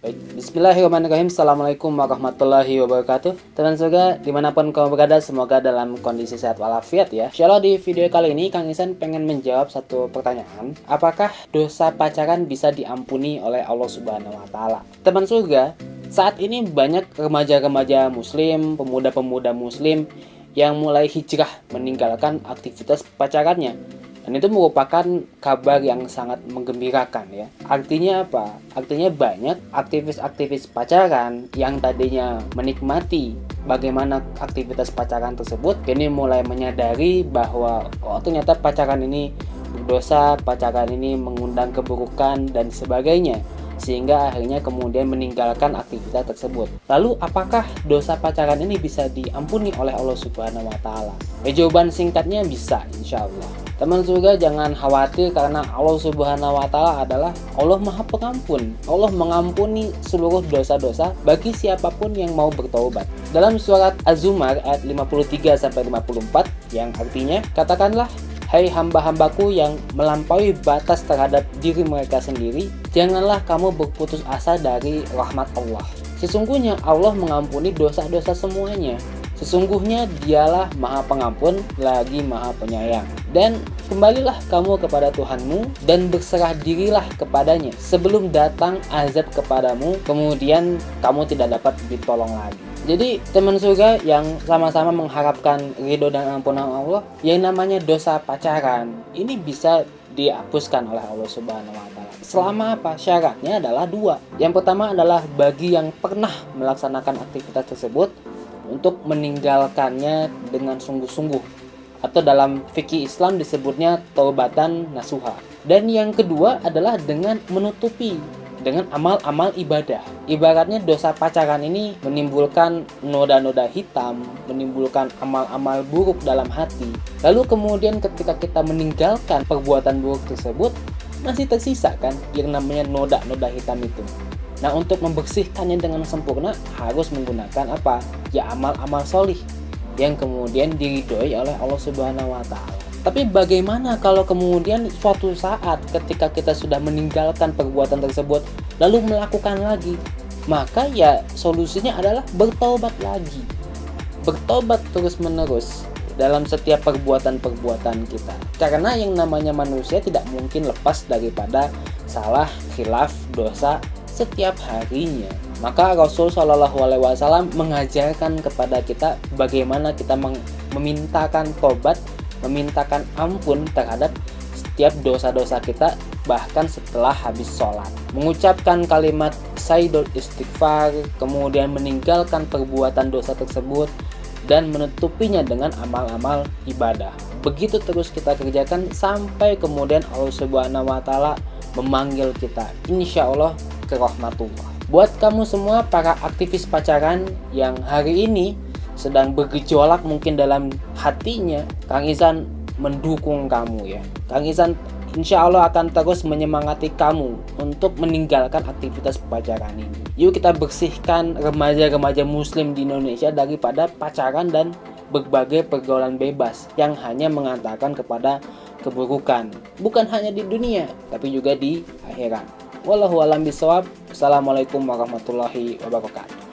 Baik, bismillahirrahmanirrahim. Assalamualaikum warahmatullahi wabarakatuh. Teman surga, dimanapun kamu berada, semoga dalam kondisi sehat walafiat ya. Insyaallah di video kali ini Kang Ihsan pengen menjawab satu pertanyaan. Apakah dosa pacaran bisa diampuni oleh Allah Subhanahu wa Ta'ala? Teman surga, saat ini banyak remaja-remaja muslim, pemuda-pemuda muslim yang mulai hijrah meninggalkan aktivitas pacarannya. Dan itu merupakan kabar yang sangat menggembirakan ya. Artinya apa? Artinya banyak aktivis-aktivis pacaran yang tadinya menikmati bagaimana aktivitas pacaran tersebut, kini mulai menyadari bahwa ternyata pacaran ini berdosa, pacaran ini mengundang keburukan dan sebagainya, sehingga akhirnya kemudian meninggalkan aktivitas tersebut. Lalu apakah dosa pacaran ini bisa diampuni oleh Allah Subhanahu wa Ta'ala? Jawaban singkatnya bisa, insya Allah. Teman surga, jangan khawatir karena Allah Subhanahu wa Ta'ala adalah Allah Maha Pengampun. Allah mengampuni seluruh dosa-dosa bagi siapapun yang mau bertaubat. Dalam surat Az-Zumar ayat 53-54 yang artinya, katakanlah, hai hamba-hambaku yang melampaui batas terhadap diri mereka sendiri, janganlah kamu berputus asa dari rahmat Allah. Sesungguhnya Allah mengampuni dosa-dosa semuanya. Sesungguhnya dialah Maha Pengampun lagi Maha Penyayang. Dan kembalilah kamu kepada Tuhanmu dan berserah dirilah kepadanya sebelum datang azab kepadamu, kemudian kamu tidak dapat ditolong lagi. Jadi teman surga yang sama-sama mengharapkan ridho dan ampunan Allah, yang namanya dosa pacaran ini bisa dihapuskan oleh Allah Subhanahu wa Ta'ala. Selama apa? Syaratnya adalah dua. Yang pertama adalah bagi yang pernah melaksanakan aktivitas tersebut untuk meninggalkannya dengan sungguh-sungguh, atau dalam fikih Islam disebutnya taubatan nasuha. Dan yang kedua adalah dengan menutupi dengan amal-amal ibadah. Ibaratnya dosa pacaran ini menimbulkan noda-noda hitam, menimbulkan amal-amal buruk dalam hati. Lalu kemudian ketika kita meninggalkan perbuatan buruk tersebut, masih tersisa kan yang namanya noda-noda hitam itu. Nah, untuk membersihkannya dengan sempurna harus menggunakan apa? Ya, amal-amal solih yang kemudian diridhoi oleh Allah Subhanahu wa Ta'ala. Tapi bagaimana kalau kemudian suatu saat ketika kita sudah meninggalkan perbuatan tersebut lalu melakukan lagi? Maka ya solusinya adalah bertobat lagi. Bertobat terus-menerus dalam setiap perbuatan-perbuatan kita. Karena yang namanya manusia tidak mungkin lepas daripada salah, khilaf, dosa setiap harinya. Maka Rasul Shallallahu Alaihi Wasallam mengajarkan kepada kita bagaimana kita memintakan tobat, memintakan ampun terhadap setiap dosa-dosa kita, bahkan setelah habis sholat. Mengucapkan kalimat sayyidul istighfar, kemudian meninggalkan perbuatan dosa tersebut dan menutupinya dengan amal-amal ibadah. Begitu terus kita kerjakan sampai kemudian Allah Subhanahu wa Ta'ala memanggil kita, insya Allah, ke rahmatullah. Buat kamu semua para aktivis pacaran yang hari ini sedang bergejolak mungkin dalam hatinya, Kang Ihsan mendukung kamu ya. Kang Ihsan insya Allah akan terus menyemangati kamu untuk meninggalkan aktivitas pacaran ini. Yuk kita bersihkan remaja-remaja muslim di Indonesia daripada pacaran dan berbagai pergaulan bebas yang hanya mengantarkan kepada keburukan, bukan hanya di dunia tapi juga di akhirat. Wallahu a'lam bishawab. Assalamualaikum warahmatullahi wabarakatuh.